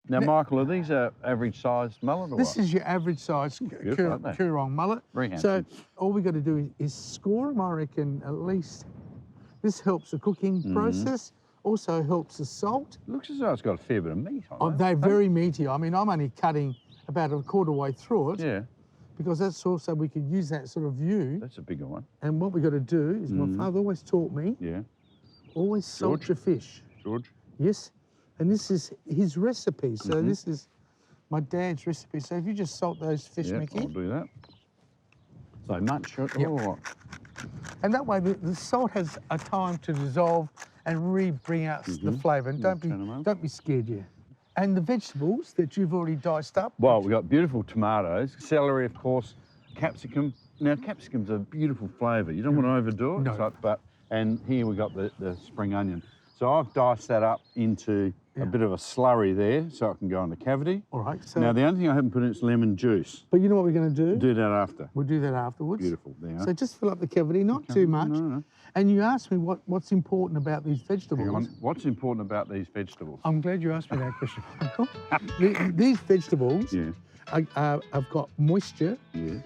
Now, Michael, are these average sized mullet or This what? is your average size Coorong mullet. Very handsome. So all we got to do is score them, I reckon, at least. This helps the cooking process, also helps the salt. Looks as though it's got a fair bit of meat on it. They're very meaty. I mean, I'm only cutting about a quarter way through it. Yeah. Because that's also, we could use that sort of view. That's a bigger one. And what we got to do is, my father always taught me, always salt your fish. George? Yes. And this is his recipe. So this is my dad's recipe. So if you just salt those fish, Mickey. I'll do that. So much. And that way the salt has a time to dissolve and really bring out the flavour. And don't be scared, And the vegetables that you've already diced up. Well, we've got beautiful tomatoes, celery, of course, capsicum. Now, capsicum's a beautiful flavour. You don't want to overdo it. No. And here we've got the spring onion. So I've diced that up into a bit of a slurry there so it can go in the cavity. All right. So now, the only thing I haven't put in is lemon juice. But you know what we're going to do? Do that after. We'll do that afterwards. Beautiful. There. So just fill up the cavity, not too much. No. And you asked me what's important about these vegetables. Hang on. What's important about these vegetables? I'm glad you asked me that question, Michael. These vegetables have got moisture,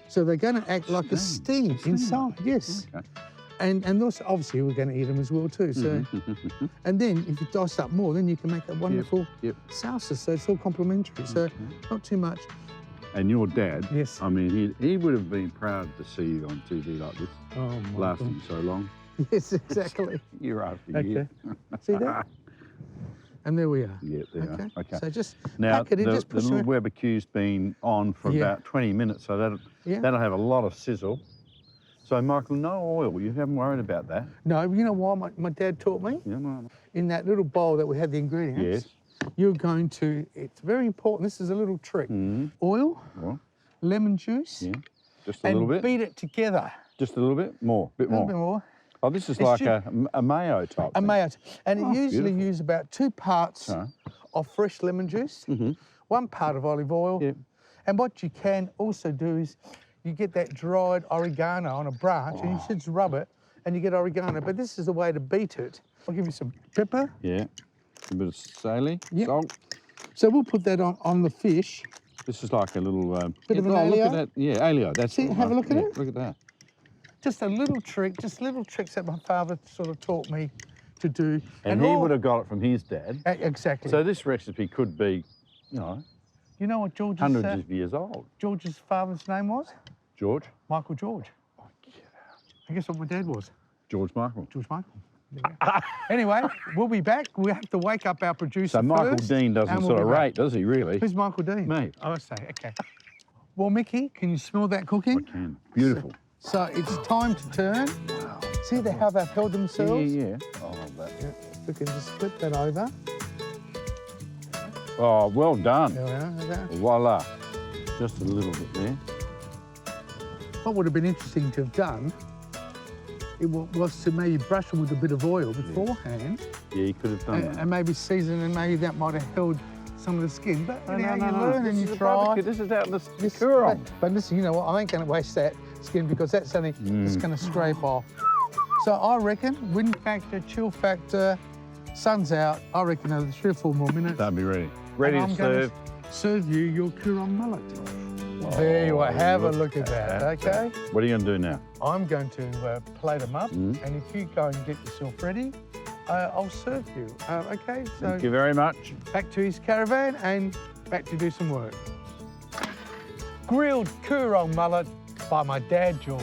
so they're going to act like a steam inside. Yes. Okay. And also, obviously, we're going to eat them as well too. So, and then if you dice up more, then you can make a wonderful salsa. So it's all complementary. So not too much. And your dad, yes, I mean, he would have been proud to see you on TV like this, lasting so long. Yes, exactly. Year after year. See that? And there we are. Yeah, there are. Okay. So just now, pack it in, just the push little it. barbecue's been on for about 20 minutes, so that'll have a lot of sizzle. So, Michael, no oil. You haven't worried about that? No, you know why my dad taught me? Yeah, no. In that little bowl that we had the ingredients, you're going to, it's very important, this is a little trick. Oil, lemon juice, just a little bit. And beat it together. Just a little bit? More? A little bit more. Oh, this is like a mayo type A thing. mayo. And it usually use about 2 parts of fresh lemon juice, 1 part of olive oil. And what you can also do is you get that dried oregano on a branch and you just rub it and you get oregano. But this is the way to beat it. I'll give you some pepper. Yeah. A bit of salt. So we'll put that on the fish. This is like a little... bit of an look at that. Yeah, alio. That's See, have a look at it. Look at that. Just a little trick, just little tricks that my father sort of taught me to do. And he would have got it from his dad. Exactly. So this recipe could be, You know what George's... hundreds of years old. George's father's name was? George? Michael George. Oh, get out. I guess what my dad was. George Michael. George Michael. Anyway, we'll be back. We have to wake up our producer So Michael first, Dean doesn't sort of rate, does he, really? Who's Michael Dean? Me. Oh, I say, okay. Well, Mickey, can you smell that cooking? I can. Beautiful. So it's time to turn. Wow. See how they've held themselves? Yeah. I love that. Yeah. We can just flip that over. Oh, well done. There we are. There. Voila. Just a little bit there. What would have been interesting to have done was to maybe brush them with a bit of oil beforehand. Yeah, you could have done that. And maybe season, and maybe that might have held some of the skin. But No, you no, learn and you try. This is out in the Coorong. But listen, you know what? I ain't going to waste that skin because that's only it's going to scrape off. So I reckon wind factor, chill factor, sun's out. I reckon another 3 or 4 more minutes. That'll be ready. Ready to serve. Serve you your Coorong mullet. There you are. Have a look at that. Okay. What are you going to do now? I'm going to plate them up, and if you go and get yourself ready, I'll serve you. Okay. So Thank you very much. back to his caravan and back to do some work. Grilled Coorong mullet by my dad, George.